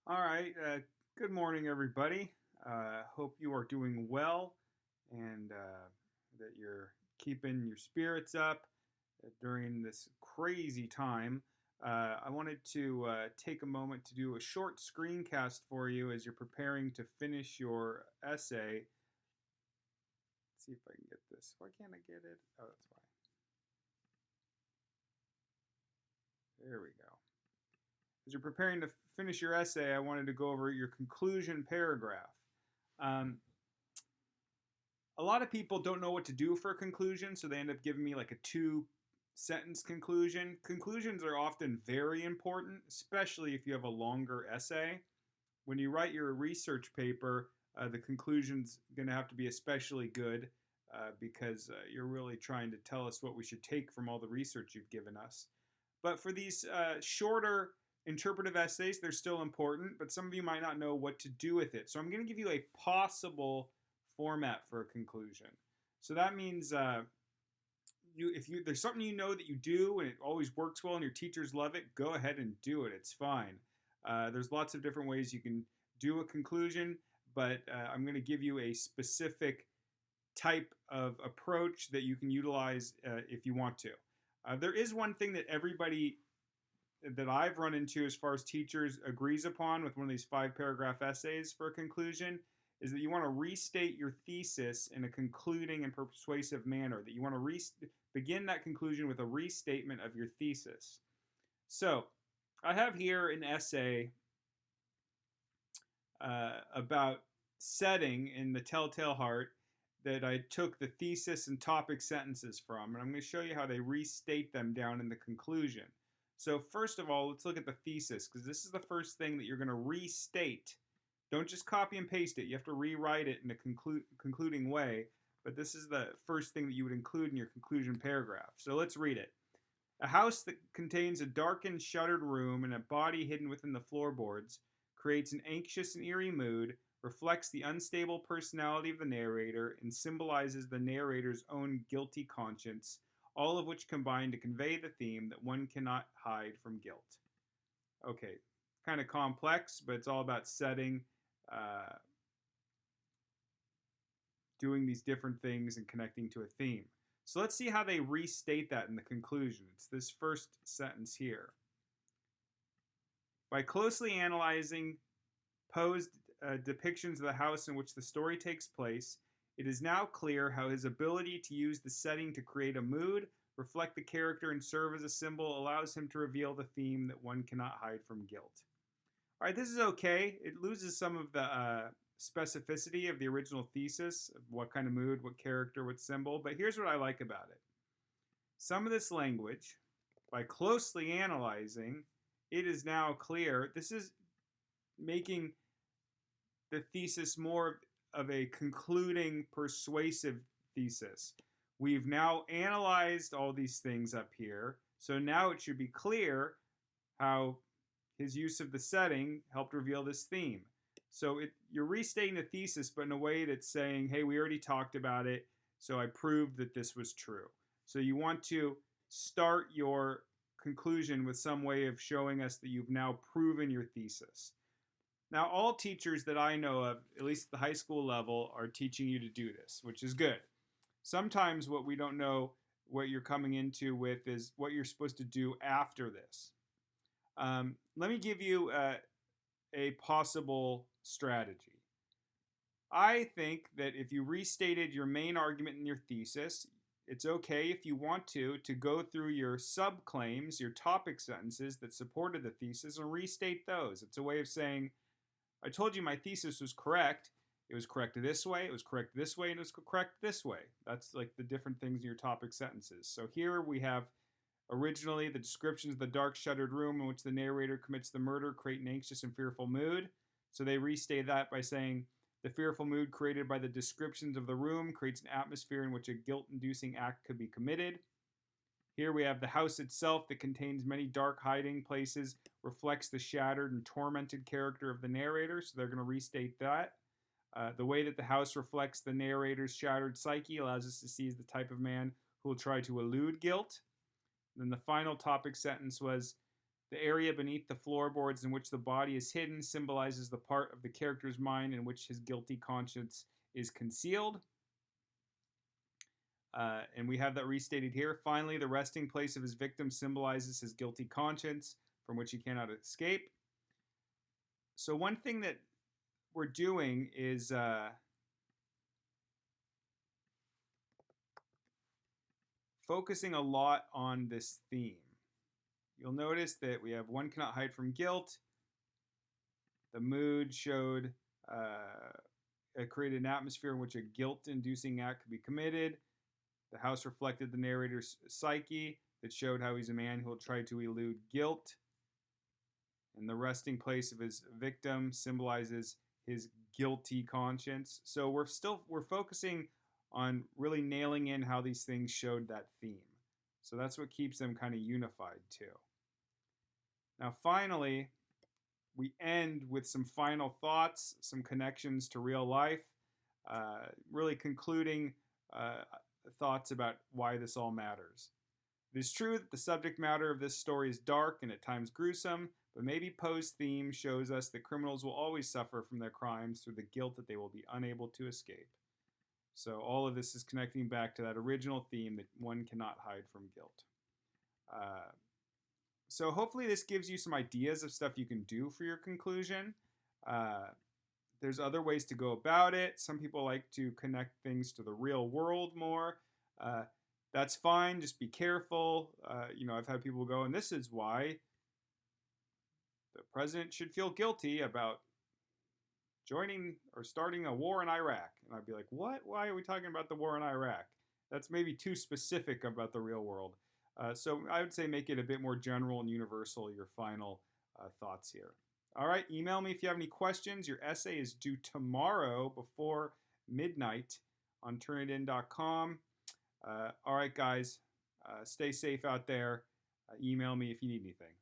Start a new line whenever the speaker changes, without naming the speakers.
All right. Good morning, everybody. Hope you are doing well and that you're keeping your spirits up during this crazy time. I wanted to take a moment to do a short screencast for you as you're preparing to finish your essay. Let's see if I can get this. Why can't I get it? Oh, that's why. There we go. As you're preparing to finish your essay, I wanted to go over your conclusion paragraph. Um, a lot of people don't know what to do for a conclusion, so they end up giving me like a two-sentence conclusion. Conclusions are often very important, especially if you have a longer essay. When you write your research paper, the conclusion's going to have to be especially good because you're really trying to tell us what we should take from all the research you've given us. But for these shorter interpretive essays, they're still important, but some of you might not know what to do with it. So I'm going to give you a possible format for a conclusion. So that means if there's something you know that you do and it always works well and your teachers love it, go ahead and do it. It's fine. There's lots of different ways you can do a conclusion, but I'm going to give you a specific type of approach that you can utilize if you want to. There is one thing that everybody that I've run into as far as teachers agrees upon with one of these 5-paragraph essays for a conclusion is that you want to restate your thesis in a concluding and persuasive manner, that you want to begin that conclusion with a restatement of your thesis. So I have here an essay about setting in the Telltale Heart that I took the thesis and topic sentences from, and I'm going to show you how they restate them down in the conclusion. So first of all, let's look at the thesis, because this is the first thing that you're going to restate. Don't just copy and paste it. You have to rewrite it in a concluding way, but this is the first thing that you would include in your conclusion paragraph. So let's read it. A house that contains a darkened, shuttered room and a body hidden within the floorboards creates an anxious and eerie mood, reflects the unstable personality of the narrator, and symbolizes the narrator's own guilty conscience, all of which combine to convey the theme that one cannot hide from guilt. Okay, kind of complex, but it's all about setting, doing these different things and connecting to a theme. So let's see how they restate that in the conclusion. It's this first sentence here. By closely analyzing posed depictions of the house in which the story takes place, it is now clear how his ability to use the setting to create a mood, reflect the character, and serve as a symbol allows him to reveal the theme that one cannot hide from guilt. All right, this is okay. It loses some of the specificity of the original thesis, of what kind of mood, what character, what symbol, but here's what I like about it. Some of this language, by closely analyzing, it is now clear. This is making the thesis more of a concluding, persuasive thesis. We've now analyzed all these things up here, so now it should be clear how his use of the setting helped reveal this theme. So you're restating the thesis, but in a way that's saying, hey, we already talked about it, so I proved that this was true. So you want to start your conclusion with some way of showing us that you've now proven your thesis. Now, all teachers that I know of, at least at the high school level, are teaching you to do this, which is good. Sometimes what we don't know what you're coming into with is what you're supposed to do after this. Let me give you a possible strategy. I think that if you restated your main argument in your thesis, it's okay if you want to go through your subclaims, your topic sentences that supported the thesis, and restate those. It's a way of saying, I told you my thesis was correct. It was correct this way, it was correct this way, and it was correct this way. That's like the different things in your topic sentences. So here we have originally the descriptions of the dark shuttered room in which the narrator commits the murder create an anxious and fearful mood. So they restate that by saying, the fearful mood created by the descriptions of the room creates an atmosphere in which a guilt-inducing act could be committed. Here we have the house itself that contains many dark hiding places, reflects the shattered and tormented character of the narrator, so they're going to restate that. The way that the house reflects the narrator's shattered psyche allows us to see the type of man who will try to elude guilt. And then the final topic sentence was, The area beneath the floorboards in which the body is hidden symbolizes the part of the character's mind in which his guilty conscience is concealed. And we have that restated here. Finally, the resting place of his victim symbolizes his guilty conscience from which he cannot escape. So one thing that we're doing is focusing a lot on this theme. You'll notice that we have one cannot hide from guilt. The mood showed it created an atmosphere in which a guilt-inducing act could be committed. The house reflected the narrator's psyche that showed how he's a man who will try to elude guilt. And the resting place of his victim symbolizes his guilty conscience. So we're focusing on really nailing in how these things showed that theme. So that's what keeps them kind of unified too. Now finally, we end with some final thoughts, some connections to real life, really concluding thoughts about why this all matters. It is true that the subject matter of this story is dark and at times gruesome, but maybe Poe's theme shows us that criminals will always suffer from their crimes through the guilt that they will be unable to escape. So all of this is connecting back to that original theme that one cannot hide from guilt. So hopefully this gives you some ideas of stuff you can do for your conclusion. There's other ways to go about it. Some people like to connect things to the real world more. That's fine. Just be careful. I've had people go, and this is why the president should feel guilty about joining or starting a war in Iraq. And I'd be like, what? Why are we talking about the war in Iraq? That's maybe too specific about the real world. So I would say make it a bit more general and universal, your final thoughts here. All right, email me if you have any questions. Your essay is due tomorrow before midnight on turnitin.com. All right, guys, stay safe out there. Email me if you need anything.